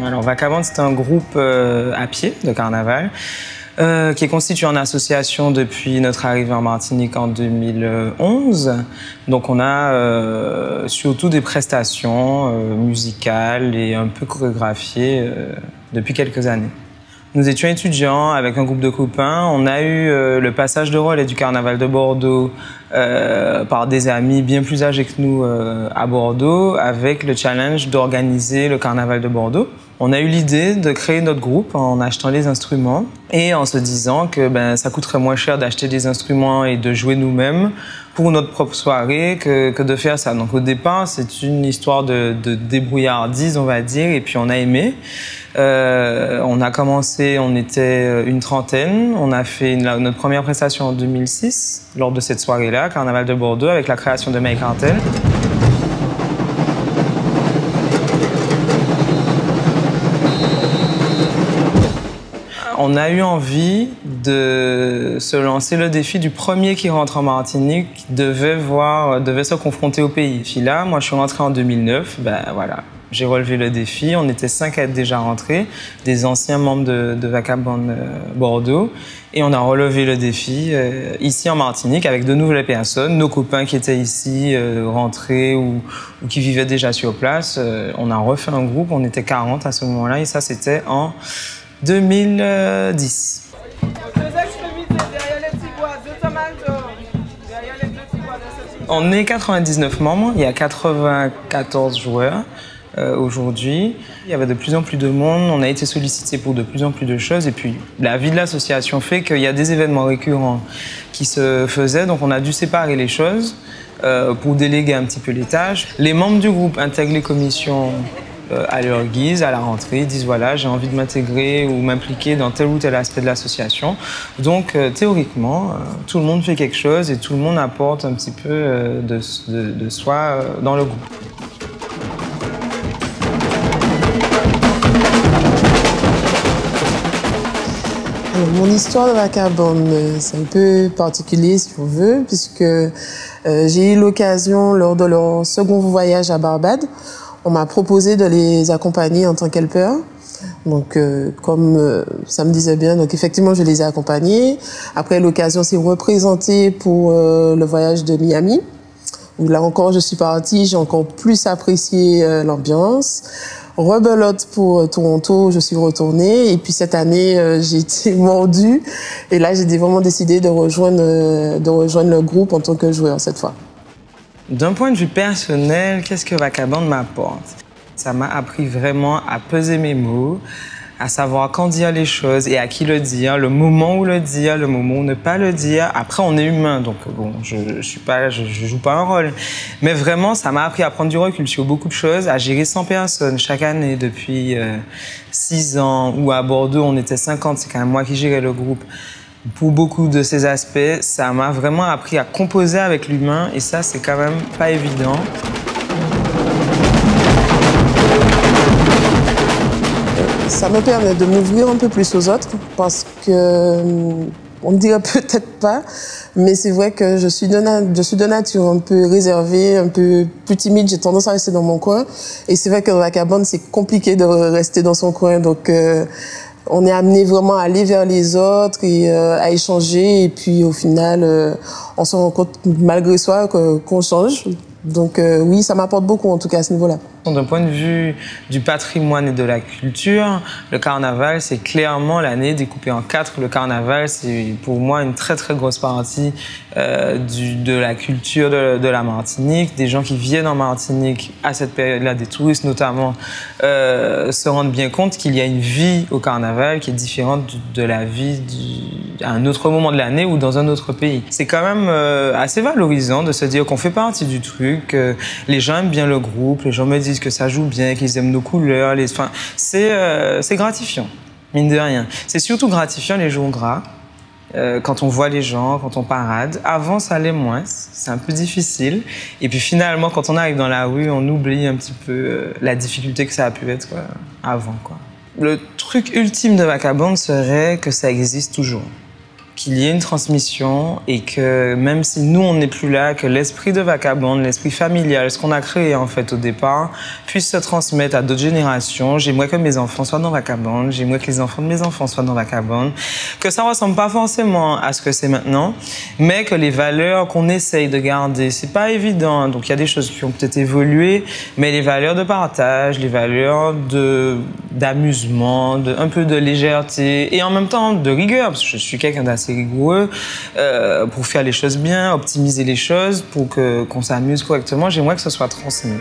Alors Vacabande, c'est un groupe à pied de carnaval qui est constitué en association depuis notre arrivée en Martinique en 2011. Donc on a surtout des prestations musicales et un peu chorégraphiées depuis quelques années. Nous étions étudiants avec un groupe de copains. On a eu le passage de relais du carnaval de Bordeaux par des amis bien plus âgés que nous à Bordeaux avec le challenge d'organiser le carnaval de Bordeaux. On a eu l'idée de créer notre groupe en achetant les instruments et en se disant que ça coûterait moins cher d'acheter des instruments et de jouer nous-mêmes pour notre propre soirée que de faire ça. Donc au départ, c'est une histoire de débrouillardise, on va dire, et puis on a aimé. On a commencé, on était une trentaine. On a fait notre première prestation en 2006, lors de cette soirée-là, Carnaval de Bordeaux, avec la création de May Cartel. On a eu envie de se lancer le défi du premier qui rentre en Martinique, qui devait se confronter au pays. Puis là, moi je suis rentré en 2009, voilà. J'ai relevé le défi, on était 5 à être déjà rentrés, des anciens membres de Vacabande Bordeaux, et on a relevé le défi ici en Martinique avec de nouvelles personnes, nos copains qui étaient ici rentrés ou qui vivaient déjà sur place. On a refait un groupe, on était 40 à ce moment-là, et ça c'était en 2010. On est 99 membres, il y a 94 joueurs aujourd'hui. Il y avait de plus en plus de monde, on a été sollicité pour de plus en plus de choses et puis la vie de l'association fait qu'il y a des événements récurrents qui se faisaient, donc on a dû séparer les choses pour déléguer un petit peu les tâches. Les membres du groupe intègrent les commissions à leur guise, à la rentrée, ils disent voilà, j'ai envie de m'intégrer ou m'impliquer dans tel ou tel aspect de l'association. Donc théoriquement, tout le monde fait quelque chose et tout le monde apporte un petit peu de soi dans le groupe. Mon histoire de Vacabande, c'est un peu particulier si on veut, puisque j'ai eu l'occasion lors de leur second voyage à Barbade, on m'a proposé de les accompagner en tant qu'helper. Donc, comme ça me disait bien, donc effectivement, je les ai accompagnés. Après, l'occasion s'est représentée pour le voyage de Miami, où là encore, je suis partie, j'ai encore plus apprécié l'ambiance. Rebelote pour Toronto, je suis retournée. Et puis cette année, j'ai été mordue. Et là, j'ai vraiment décidé de rejoindre le groupe en tant que joueur cette fois. D'un point de vue personnel, qu'est-ce que Vacabande m'apporte? Ça m'a appris vraiment à peser mes mots, à savoir quand dire les choses et à qui le dire, le moment où le dire, le moment où ne pas le dire. Après, on est humain, donc bon, je joue pas un rôle. Mais vraiment, ça m'a appris à prendre du recul sur beaucoup de choses, à gérer 100 personnes chaque année depuis 6 ans, ou à Bordeaux, on était 50, c'est quand même moi qui gérais le groupe. Pour beaucoup de ces aspects, ça m'a vraiment appris à composer avec l'humain et ça, c'est quand même pas évident. Ça me permet de m'ouvrir un peu plus aux autres parce que, on ne dirait peut-être pas, mais c'est vrai que je suis de nature un peu réservée, un peu plus timide, j'ai tendance à rester dans mon coin. Et c'est vrai que dans Vacabande, c'est compliqué de rester dans son coin, donc on est amené vraiment à aller vers les autres et à échanger. Et puis au final, on se rend compte malgré soi qu'on change. Donc oui, ça m'apporte beaucoup en tout cas à ce niveau-là. D'un point de vue du patrimoine et de la culture, le carnaval, c'est clairement l'année découpée en 4. Le carnaval, c'est pour moi une très très grosse partie de la culture de la Martinique. Des gens qui viennent en Martinique à cette période-là, des touristes notamment, se rendent bien compte qu'il y a une vie au carnaval qui est différente de la vie à un autre moment de l'année ou dans un autre pays. C'est quand même assez valorisant de se dire qu'on fait partie du truc, que les gens aiment bien le groupe, les gens me disent que ça joue bien, qu'ils aiment nos couleurs. Enfin, c'est gratifiant, mine de rien. C'est surtout gratifiant les jours gras, quand on voit les gens, quand on parade. Avant, ça allait moins, c'est un peu difficile. Et puis finalement, quand on arrive dans la rue, on oublie un petit peu la difficulté que ça a pu être avant, quoi. Le truc ultime de Vacabande serait que ça existe toujours. qu'il y ait une transmission et que même si nous, on n'est plus là, que l'esprit de Vacabonde, l'esprit familial, ce qu'on a créé en fait au départ, puisse se transmettre à d'autres générations. J'aimerais que mes enfants soient dans Vacabonde, j'aimerais que les enfants de mes enfants soient dans Vacabonde, que ça ressemble pas forcément à ce que c'est maintenant, mais que les valeurs qu'on essaye de garder, c'est pas évident. Donc il y a des choses qui ont peut-être évolué, mais les valeurs de partage, les valeurs d'amusement, un peu de légèreté et en même temps de rigueur, parce que je suis quelqu'un d'assez rigoureux pour faire les choses bien, optimiser les choses, pour qu'on s'amuse correctement. J'aimerais que ce soit transmis.